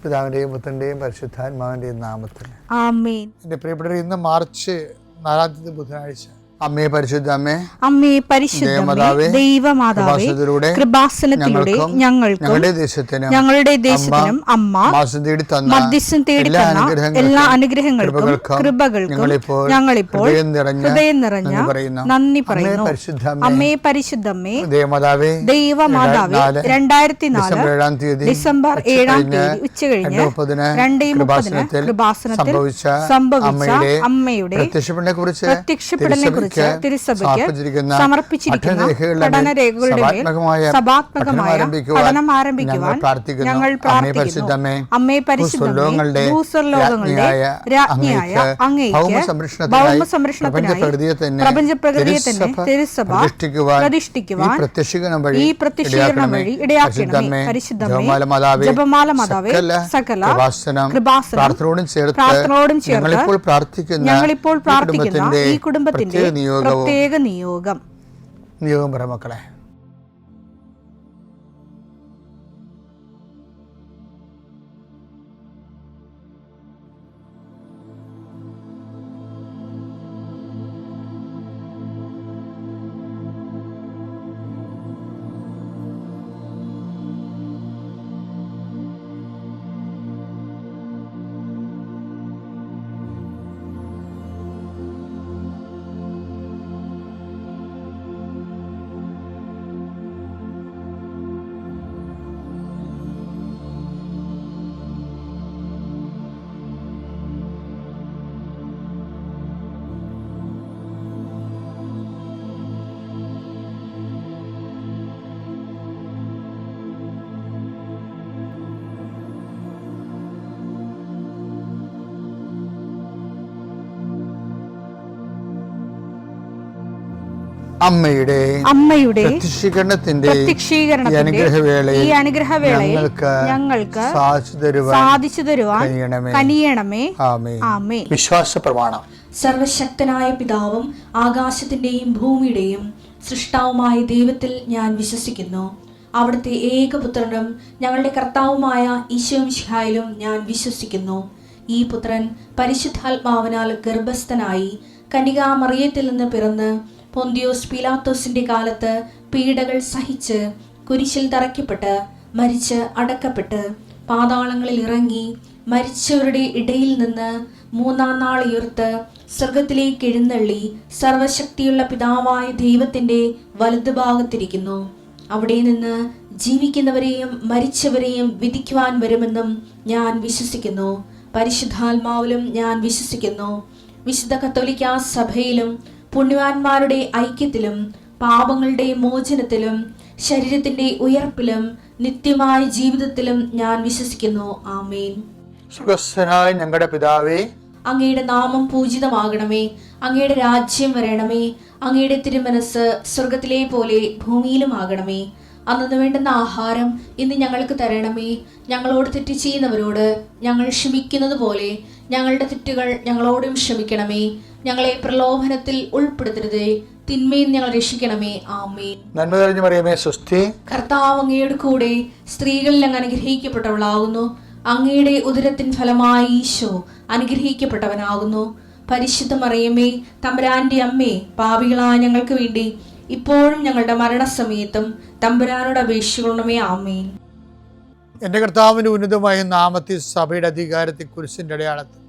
പിതാവിൻ്റെയും പുത്രൻ്റെയും പരിശുദ്ധാത്മാവിൻ്റെയും നാമത്തിൽ ആമേൻ. എൻ്റെ പ്രിയപ്പെട്ടവർ, ഇന്ന് മാർച്ച് 4 ബുധനാഴ്ച. അമ്മേ പരിശുദ്ധ അമ്മേ, അമ്മേ പരിശുദ്ധമേ, ദൈവമാതാവേ, കൃപാസനത്തിലൂടെ ഞങ്ങൾക്കും ഞങ്ങളുടെ ദേശത്തിനും അമ്മ മധ്യസ്ഥം തേടി തന്ന എല്ലാ അനുഗ്രഹങ്ങൾക്കും കൃപകൾക്കും ഞങ്ങളിപ്പോൾ ഹൃദയം നിറഞ്ഞ നന്ദി പറയുന്നു. അമ്മേ പരിശുദ്ധമേ, ദൈവമാതാവേ, 2004 ഡിസംബർ 7 ഉച്ചകഴിഞ്ഞ് 2:30 കൃപാസനത്തിൽ സംഭവിച്ച അമ്മയുടെ പ്രത്യക്ഷപ്പെടലിനെ കുറിച്ച് തിരുസഭയ്ക്ക് സമർപ്പിച്ചിരിക്കുന്ന പഠനരേഖകളുടെ മേൽ സഭാത്മകമായ പഠനം ആരംഭിക്കുവാൻ ഞങ്ങൾ പ്രാർത്ഥിക്കുന്നു. അമ്മേ പരിശുദ്ധമേ, ഭൂസ്വർലോകങ്ങളുടെ രാജ്ഞിയായ അങ്ങേയ്ക്ക് ഭൗമസംരക്ഷണത്തിനായി പ്രപഞ്ചപ്രകൃതിയെ തന്നെ തിരുസഭ പ്രതിഷ്ഠിക്കുവാൻ ഈ പ്രത്യക്ഷീകരണം വഴി ഇടയാക്കണമേ. പരിശുദ്ധമേ, ജപമാല മാതാവേ, സകല കൃപാസനം പ്രാർത്ഥനയോടും ചേർത്ത് ഞങ്ങളിപ്പോൾ പ്രാർത്ഥിക്കുന്ന ഈ കുടുംബത്തിന്റെ പ്രത്യേക നിയോഗം പറ മക്കളെ. അമ്മയുടെ പ്രത്യക്ഷീകരണത്തിന്റെ ഈ അനുഗ്രഹവേളയിൽ ഞങ്ങൾക്ക് സാധിച്ചു തരുവാൻ കനിയണമേ. ആമേൻ. വിശ്വാസ പ്രമാണം. സർവശക്തനായ പിതാവും ആകാശത്തിന്റെയും ഭൂമിയുടെയും സൃഷ്ടാവുമായ ദൈവത്തിൽ ഞാൻ വിശ്വസിക്കുന്നു. അവിടുത്തെ ഏകപുത്രനും ഞങ്ങളുടെ കർത്താവുമായ ഈശോമിശിഹായിലും ഞാൻ വിശ്വസിക്കുന്നു. ഈ പുത്രൻ പരിശുദ്ധാത്മാവിനാൽ ഗർഭസ്ഥനായി കന്യകാമറിയത്തിൽ നിന്ന് പിറന്ന് പൊന്തിയോസ് പീലാത്തോസിന്റെ കാലത്ത് പീഡകൾ സഹിച്ച് കുരിശിൽ തറയ്ക്കപ്പെട്ട് മരിച്ച് അടക്കപ്പെട്ട് പാതാളങ്ങളിൽ ഇറങ്ങി മരിച്ചവരുടെ ഇടയിൽ നിന്ന് 3-ാം നാൾ ഉയർത്ത് സ്വർഗത്തിലേക്ക് എഴുന്നള്ളി സർവശക്തിയുള്ള പിതാവായ ദൈവത്തിന്റെ വലതുഭാഗത്തിരിക്കുന്നു. അവിടെ നിന്ന് ജീവിക്കുന്നവരെയും മരിച്ചവരെയും വിധിക്കുവാൻ വരുമെന്നും ഞാൻ വിശ്വസിക്കുന്നു. പരിശുദ്ധാത്മാവിലും ഞാൻ വിശ്വസിക്കുന്നു. വിശുദ്ധ കത്തോലിക്കാ സഭയിലും പുണ്യവാന്മാരുടെ ഐക്യത്തിലും പാപങ്ങളുടെ മോചനത്തിലും ശരീരത്തിന്റെ ഉയർപ്പിലും നിത്യമായ ജീവിതത്തിലും ഞാൻ വിശ്വസിക്കുന്നു. ആമേൻ. സ്വർഗ്ഗസ്ഥനായ ഞങ്ങളുടെ പിതാവേ, അങ്ങയുടെ നാമം പൂജിതമാകണമേ. അങ്ങയുടെ രാജ്യം വരണമേ. അങ്ങയുടെ തിരുമനസ് സ്വർഗത്തിലെ പോലെ ഭൂമിയിലും ആകണമേ. അന്നു വേണ്ടുന്ന ആഹാരം ഇന്ന് ഞങ്ങൾക്ക് തരണമേ. ഞങ്ങളോട് തെറ്റ് ചെയ്യുന്നവരോട് ഞങ്ങൾ ക്ഷമിക്കുന്നത് പോലെ ഞങ്ങളുടെ തെറ്റുകൾ ഞങ്ങളോടും ക്ഷമിക്കണമേ. ഞങ്ങളെ പ്രലോഭനത്തിൽ ഉൾപ്പെടുത്തരുതേ, തിന്മയിൽ ഞങ്ങൾ രക്ഷിക്കണമേ. ആമേൻ. നന്മ നിറഞ്ഞ മറിയമേ, സ്വസ്തി. കർത്താവ് അങ്ങയുടെ കൂടെ സ്ത്രീകളിൽ അങ്ങ് അനുഗ്രഹിക്കപ്പെട്ടവളാകുന്നു. അങ്ങയുടെ ഉദരത്തിൻ ഫലമായി ഈശോ അനുഗ്രഹിക്കപ്പെട്ടവനാകുന്നു. പരിശുദ്ധ മറിയമേ, തമ്പുരാന്റെ അമ്മേ, പാപികളായ ഞങ്ങൾക്ക് വേണ്ടി ഇപ്പോഴും ഞങ്ങളുടെ മരണസമയത്തും തമ്പുരാനോട് അപേക്ഷിക്കണമേ. ആമേൻ. എൻ്റെ കർത്താവിൻ്റെ ഉന്നതമായ നാമത്തിൽ സഭയുടെ അധികാരത്തിൽ കുരിശിൻ്റെ അടയാളത്തിൽ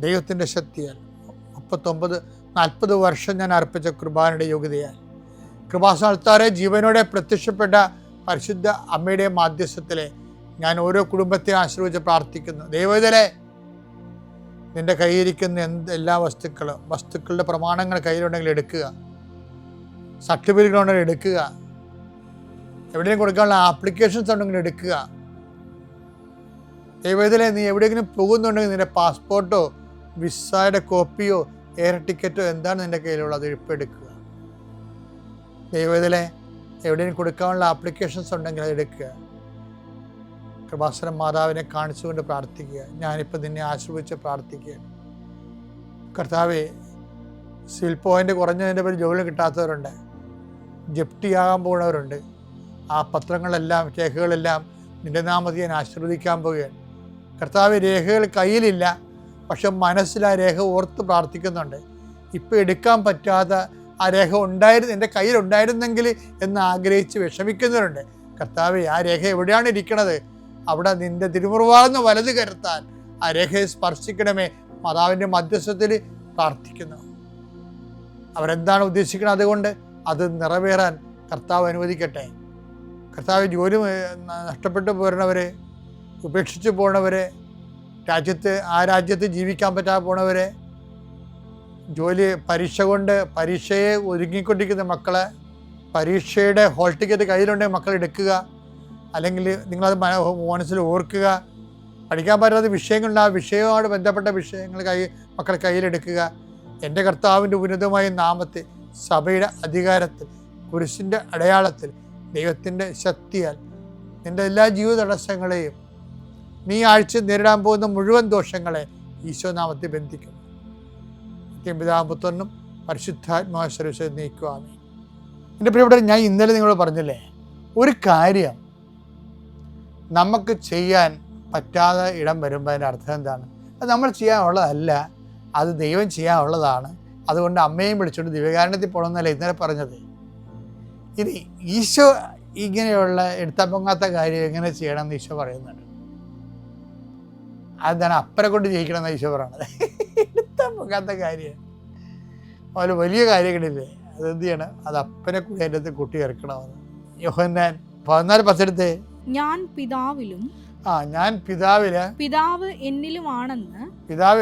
ദൈവത്തിൻ്റെ ശക്തിയാൽ 39-40 വർഷം ഞാൻ അർപ്പിച്ച കൃപാനയുടെ യോഗ്യതയാൽ കൃപാസനത്താറെ ജീവനോടെ പ്രത്യക്ഷപ്പെട്ട പരിശുദ്ധ അമ്മയുടെ മാധ്യസ്ഥത്തിലെ ഞാൻ ഓരോ കുടുംബത്തെ ആശ്രയിച്ച് പ്രാർത്ഥിക്കുന്നു. ദൈവത്തിലെ നിൻ്റെ കയ്യിരിക്കുന്ന എല്ലാ വസ്തുക്കളുടെ പ്രമാണങ്ങൾ കയ്യിലുണ്ടെങ്കിൽ എടുക്കുക, സർട്ടിഫിക്കറ്റുകളുണ്ടെങ്കിൽ എടുക്കുക, എവിടെയും കൊടുക്കാനുള്ള ആപ്ലിക്കേഷൻസ് ഉണ്ടെങ്കിൽ എടുക്കുക. ദൈവത്തിലെ നീ എവിടെയെങ്കിലും പോകുന്നുണ്ടെങ്കിൽ നിൻ്റെ പാസ്പോർട്ടോ വിസയുടെ കോപ്പിയോ എയർ ടിക്കറ്റോ എന്താണ് നിൻ്റെ കയ്യിലുള്ളത്, ഇപ്പോൾ എടുക്കുക. ദൈവത്തിലെ എവിടെയും കൊടുക്കാനുള്ള ആപ്ലിക്കേഷൻസ് ഉണ്ടെങ്കിൽ അത് എടുക്കുക. കൃപാസന മാതാവിനെ കാണിച്ചുകൊണ്ട് പ്രാർത്ഥിക്കുക. ഞാനിപ്പോൾ നിന്നെ ആശ്രയിച്ച് പ്രാർത്ഥിക്കുകയാണ്. കർത്താവേ, സിവിൽ പോയിൻ്റ് കുറഞ്ഞതിൻ്റെ പേര് ജോലി കിട്ടാത്തവരുണ്ട്, ജപ്തിയാകാൻ പോകുന്നവരുണ്ട്. ആ പത്രങ്ങളെല്ലാം രേഖകളെല്ലാം നിന്റെ നാമത്തെ ഞാൻ ആശീർവദിക്കാൻ പോവുകയാണ്. കർത്താവ്, രേഖകൾ കയ്യിലില്ല, പക്ഷെ മനസ്സിൽ ആ രേഖ ഓർത്ത് പ്രാർത്ഥിക്കുന്നുണ്ട്. ഇപ്പം എടുക്കാൻ പറ്റാത്ത ആ രേഖ എൻ്റെ കയ്യിലുണ്ടായിരുന്നെങ്കിൽ എന്ന് ആഗ്രഹിച്ച് വിഷമിക്കുന്നവരുണ്ട്. കർത്താവെ, ആ രേഖ എവിടെയാണ് ഇരിക്കണത്? അവിടെ നിന്റെ തിരുമുറിവാർന്ന വലത് കരുത്താൻ ആ രേഖയെ സ്പർശിക്കണമേ. മാതാവിൻ്റെ മധ്യസ്ഥത്തിൽ പ്രാർത്ഥിക്കുന്നു. അവരെന്താണ് ഉദ്ദേശിക്കുന്നത്, അതുകൊണ്ട് അത് നിറവേറാൻ കർത്താവ് അനുവദിക്കട്ടെ. കർത്താവ്, ജോലി നഷ്ടപ്പെട്ടു പോരണവരെ, ഉപേക്ഷിച്ച് പോണവരെ, ആ രാജ്യത്ത് ജീവിക്കാൻ പറ്റാതെ പോണവരെ, പരീക്ഷയെ ഒരുങ്ങിക്കൊണ്ടിരിക്കുന്ന മക്കളെ, പരീക്ഷയുടെ ഹോൾ ടിക്കറ്റ് കയ്യിലുണ്ടെങ്കിൽ മക്കൾ എടുക്കുക. അല്ലെങ്കിൽ നിങ്ങളത് മനസ്സിൽ ഓർക്കുക. പഠിക്കാൻ പറ്റാത്ത വിഷയങ്ങളുണ്ട്, ആ വിഷയവുമായി ബന്ധപ്പെട്ട വിഷയങ്ങൾ മക്കൾ കയ്യിലെടുക്കുക. എൻ്റെ കർത്താവിൻ്റെ ഉന്നതമായ നാമത്തിൽ, സഭയുടെ അധികാരത്തിൽ, കുരിശിൻ്റെ അടയാളത്തിൽ, ദൈവത്തിൻ്റെ ശക്തിയാൽ നിൻ്റെ എല്ലാ ജീവിത തടസ്സങ്ങളെയും, നീ ആഴ്ച നേരിടാൻ പോകുന്ന മുഴുവൻ ദോഷങ്ങളെ ഈശോനാമത്തിൽ ബന്ധിക്കുന്നു. പിതാപുത്രനും പരിശുദ്ധാത്മാശ്വര നീക്കുവാമേ. എൻ്റെ പ്രിയപ്പെട്ടവർ, ഞാൻ ഇന്നലെ നിങ്ങളോട് പറഞ്ഞില്ലേ, ഒരു കാര്യം നമുക്ക് ചെയ്യാൻ പറ്റാതെ ഇടം വരുമ്പോൾ അതിൻ്റെ അർത്ഥം എന്താണ്? അത് നമ്മൾ ചെയ്യാനുള്ളതല്ല, അത് ദൈവം ചെയ്യാനുള്ളതാണ്. അതുകൊണ്ട് അമ്മയും വിളിച്ചുകൊണ്ട് ദിവ്യകാരുണ്യത്തിൽ പോകണമെന്നല്ല ഇന്നലെ പറഞ്ഞത്. ഇനി ഈശോ ഇങ്ങനെയുള്ള എടുത്താൽ പൊങ്ങാത്ത കാര്യം എങ്ങനെ ചെയ്യണമെന്ന് ഈശോ പറയുന്നുണ്ട്. അതാണ് അപ്പനെ കൊണ്ട് ജയിക്കണമെന്ന് ഈശോ പറയണത്. എടുത്താൽ പൊങ്ങാത്ത കാര്യം, അതുപോലെ വലിയ കാര്യങ്ങളില്ലേ, അതെന്ത് ചെയ്യണം? അത് അപ്പനെ കൂടി അതിൻ്റെ അകത്ത് കൂട്ടി ഇറക്കണമെന്ന്. യോഹന്നാൻ 14:10 ഞാൻ പിതാവിലും പിതാവ്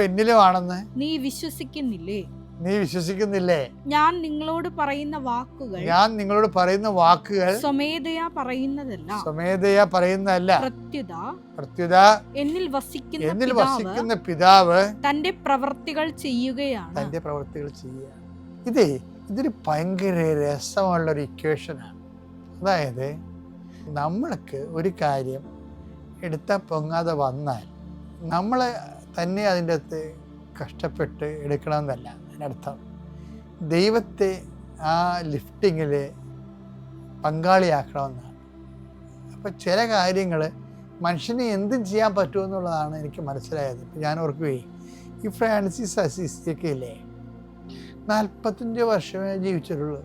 എന്നിലുമാണെന്ന് നീ വിശ്വസിക്കുന്നില്ലേ? ഞാൻ നിങ്ങളോട് പറയുന്ന വാക്കുകൾ സ്വമേധയാ പറയുന്നതല്ല, പ്രത്യുത എന്നിൽ വസിക്കുന്ന പിതാവ് തന്റെ പ്രവൃത്തികൾ ചെയ്യുകയാണ്. ഇതൊരു ഭയങ്കര രസമുള്ളൊരു ഇക്വേഷനാണ്. അതായത് നമ്മൾക്ക് ഒരു കാര്യം എടുത്താൽ പൊങ്ങാതെ വന്നാൽ നമ്മൾ തന്നെ അതിൻ്റെ അകത്ത് കഷ്ടപ്പെട്ട് എടുക്കണമെന്നല്ല അതിനർത്ഥം. ദൈവത്തെ ആ ലിഫ്റ്റിങ്ങിൽ പങ്കാളിയാക്കണമെന്നാണ്. അപ്പം ചില കാര്യങ്ങൾ മനുഷ്യന് എന്തും ചെയ്യാൻ പറ്റുമെന്നുള്ളതാണ് എനിക്ക് മനസ്സിലായത്. ഇപ്പം ഞാൻ ഓർക്കുകയെ, ഈ ഫ്രാൻസിസ് അസീസിയൊക്കെ ഇല്ലേ, 45 വർഷമേ ജീവിച്ചിട്ടുള്ളൂ.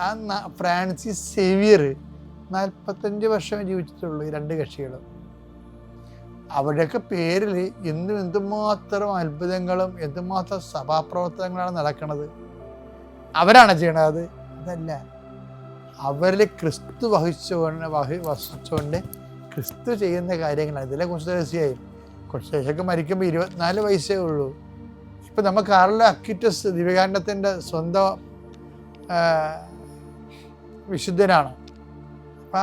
ആ ഫ്രാൻസിസ് സേവിയർ 45 വർഷമേ ജീവിച്ചിട്ടുള്ളൂ. ഈ രണ്ട് കക്ഷികളും അവരുടെയൊക്കെ പേരിൽ എന്തുമാത്രം അത്ഭുതങ്ങളും എന്തുമാത്രം സഭാപ്രവർത്തനങ്ങളാണ് നടക്കുന്നത്. അവരാണ് ചെയ്യണത്, അതല്ല. അവരിൽ ക്രിസ്തു വസിച്ചുകൊണ്ട് ക്രിസ്തു ചെയ്യുന്ന കാര്യങ്ങളാണ്. ഇതിലെ കുറച്ച് മരിക്കുമ്പോൾ 24 വയസ്സേ ഉള്ളൂ. ഇപ്പം നമുക്ക് കാർലോ അക്വിറ്റസ് ദിവ്യകാരുണ്യത്തിൻ്റെ സ്വന്തം വിശുദ്ധനാണ്. അപ്പം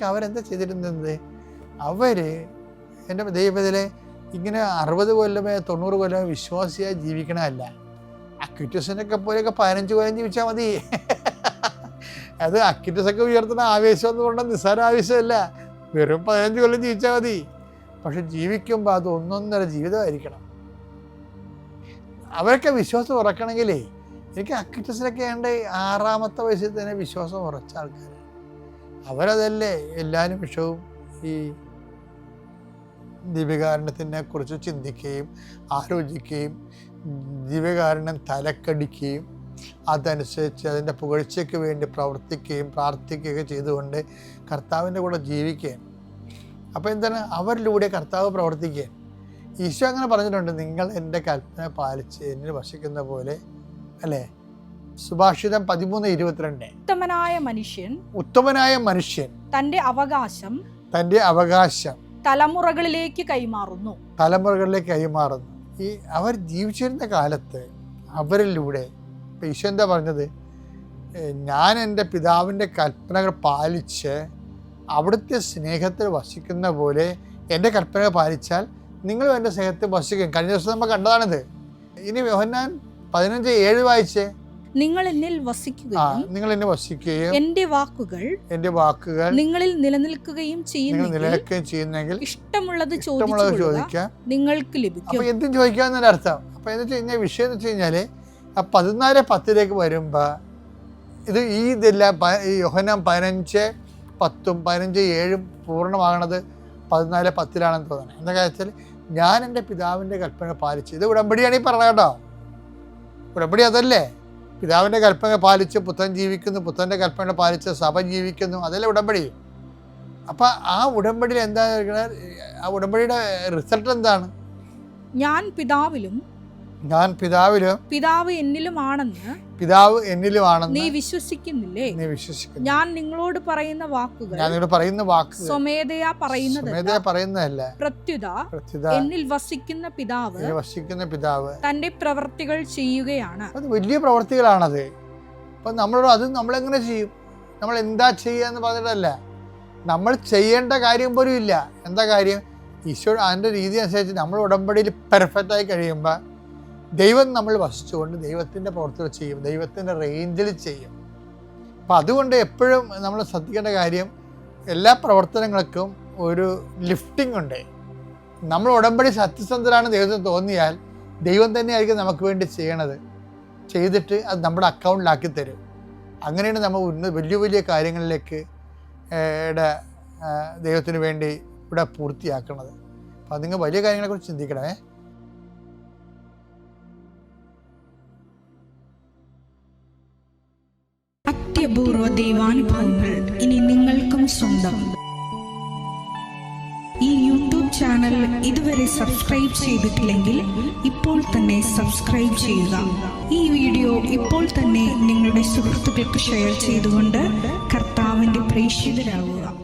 അവരെന്താ ചെയ്തിരുന്നത്? എൻ്റെ ദൈവത്തിലെ ഇങ്ങനെ 60 കൊല്ലമേ 90 കൊല്ലമേ വിശ്വാസിയായി ജീവിക്കണമല്ല. അക്വിറ്റസിനൊക്കെ പോലെയൊക്കെ 15 കൊല്ലം ജീവിച്ചാൽ മതി. അത് അക്വിറ്റസൊക്കെ ഉയർത്തുന്ന ആവേശം എന്ന് പറഞ്ഞാൽ നിസ്സാര ആവേശമല്ല. വെറും 15 കൊല്ലം ജീവിച്ചാൽ മതി. പക്ഷെ ജീവിക്കുമ്പോൾ അത് ഒന്നൊന്നര ജീവിതമായിരിക്കണം. അവരൊക്കെ വിശ്വാസം ഉറക്കണമെങ്കിലേ, എനിക്ക് അക്വിറ്റസിലൊക്കെ ഉണ്ട് 6ാമത്തെ വയസ്സിൽ തന്നെ വിശ്വാസം ഉറച്ച ആൾക്കാർ. അവരതല്ലേ എല്ലാ നിമിഷവും ഈ ദിവ്യകാരുണ്യത്തിനെ കുറിച്ച് ചിന്തിക്കുകയും ആലോചിക്കുകയും ദിവ്യകാരുണ്യം തലക്കടിക്കുകയും അതനുസരിച്ച് അതിൻ്റെ പുകഴ്ചയ്ക്ക് വേണ്ടി പ്രവർത്തിക്കുകയും പ്രാർത്ഥിക്കുകയൊക്കെ ചെയ്തുകൊണ്ട് കർത്താവിൻ്റെ കൂടെ ജീവിക്കുകയും. അപ്പോൾ എന്താണ്? അവരിലൂടെ കർത്താവ് പ്രവർത്തിക്കുകയും. ഈശോ അങ്ങനെ പറഞ്ഞിട്ടുണ്ട്, നിങ്ങൾ എൻ്റെ കൽപ്പന പാലിച്ച് എന്നിൽ വസിക്കുന്ന പോലെ, അല്ലേ? സുഭാഷിതം 13:22. ഉത്തമനായ മനുഷ്യൻ തൻ്റെ അവകാശം തലമുറകളിലേക്ക് കൈമാറുന്നു. ഈ അവർ ജീവിച്ചിരുന്ന കാലത്ത് അവരിലൂടെ ഈശോ എന്താ പറഞ്ഞത്? ഞാൻ എൻ്റെ പിതാവിൻ്റെ കൽപ്പനകൾ പാലിച്ച് അവിടുത്തെ സ്നേഹത്തിൽ വസിക്കുന്ന പോലെ എൻ്റെ കൽപ്പനകൾ പാലിച്ചാൽ നിങ്ങളും എൻ്റെ സ്നേഹത്തിൽ വസിക്കും. കഴിഞ്ഞ ദിവസം നമ്മൾ കണ്ടതാണിത്. ഇനി യോഹന്നാൻ 15:7 വായിച്ചേ. നിങ്ങൾ എന്നിൽ വസിക്കുകയും എൻ്റെ വാക്കുകൾ നിങ്ങളിൽ നിലനിൽക്കുകയും ചെയ്യുന്നെങ്കിൽ ഇഷ്ടമുള്ളത് ചോദിക്കാം, നിങ്ങൾക്ക് ലഭിക്കും. അപ്പൊ എന്തും ചോദിക്കാന്നൊരു അർത്ഥം. അപ്പൊ എന്ന് വെച്ച് കഴിഞ്ഞാൽ വിഷയം എന്ന് വെച്ച് കഴിഞ്ഞാല് 14:10 വരുമ്പോ ഇത് ഇതെല്ലാം യോഹന്നാൻ 15 10-ഉം 15-7 പൂർണ്ണമാകണത് 14-10 തോന്നുന്നത്. എന്താ വെച്ചാൽ ഞാൻ എൻ്റെ പിതാവിൻ്റെ കൽപ്പന പാലിച്ചു. ഇത് ഉടമ്പടിയാണ് ഈ പറഞ്ഞത് കേട്ടോ. ഉടമ്പടി അതല്ലേ? പിതാവിൻ്റെ കൽപ്പന പാലിച്ച് പുത്രൻ ജീവിക്കുന്നു, പുത്രൻ്റെ കൽപ്പന പാലിച്ച് സഭ ജീവിക്കുന്നു, അതല്ലേ ഉടമ്പടി. അപ്പം ആ ഉടമ്പടിയിൽ എന്താ ആ ഉടമ്പടിയുടെ റിസൾട്ട് എന്താണ്? ഞാൻ പിതാവിലും പിതാവ് എന്നിലുമാണെന്ന് നീ വിശ്വസിക്കുന്നില്ലേ? ഞാൻ നിങ്ങളോട് പറയുന്ന വാക്കുകൾ സ്വമേധയാ പറയുന്നതല്ല. പ്രത്യുത എന്നിൽ വസിക്കുന്ന പിതാവ് തന്റെ പ്രവർത്തികൾ ചെയ്യുകയാണ്. അത് വലിയ പ്രവർത്തികളാണത്. അപ്പം അത് നമ്മളെങ്ങനെ ചെയ്യും? നമ്മൾ എന്താ ചെയ്യാന്ന് പറഞ്ഞിട്ടല്ല, നമ്മൾ ചെയ്യേണ്ട കാര്യം പോലും ഇല്ല. എന്താ കാര്യം? ഈശോ അതിൻ്റെ രീതി അനുസരിച്ച് നമ്മൾ ഉടമ്പടിയിൽ പെർഫെക്റ്റായി കഴിയുമ്പോൾ ദൈവം നമ്മൾ വസിച്ചുകൊണ്ട് ദൈവത്തിൻ്റെ പ്രവർത്തികൾ ചെയ്യും, ദൈവത്തിൻ്റെ റേഞ്ചിൽ ചെയ്യും. അപ്പം അതുകൊണ്ട് എപ്പോഴും നമ്മൾ ശ്രദ്ധിക്കേണ്ട കാര്യം, എല്ലാ പ്രവർത്തനങ്ങൾക്കും ഒരു ലിഫ്റ്റിംഗ് ഉണ്ട്. നമ്മൾ ഉടമ്പടി സത്യസന്ധരാണ് ദൈവത്തിന് തോന്നിയാൽ ദൈവം തന്നെയായിരിക്കും നമുക്ക് വേണ്ടി ചെയ്തിട്ട് അത് നമ്മുടെ അക്കൗണ്ടിലാക്കി തരും. അങ്ങനെയാണ് നമ്മൾ വലിയ വലിയ കാര്യങ്ങളിലേക്ക് ദൈവത്തിന് വേണ്ടി ഇവിടെ പൂർത്തിയാക്കുന്നത്. അപ്പം നിങ്ങൾ വലിയ കാര്യങ്ങളെക്കുറിച്ച് ചിന്തിക്കണമേ. അത്യപൂർവ ദൈവാനുഭവങ്ങൾ ഇനി നിങ്ങൾക്കും സ്വന്തം. ഈ യൂട്യൂബ് ചാനൽ ഇതുവരെ സബ്സ്ക്രൈബ് ചെയ്തിട്ടില്ലെങ്കിൽ ഇപ്പോൾ തന്നെ സബ്സ്ക്രൈബ് ചെയ്യുക. ഈ വീഡിയോ ഇപ്പോൾ തന്നെ നിങ്ങളുടെ സുഹൃത്തുക്കൾക്ക് ഷെയർ ചെയ്തുകൊണ്ട് കർത്താവിൻ്റെ പ്രേക്ഷിതരാകുക.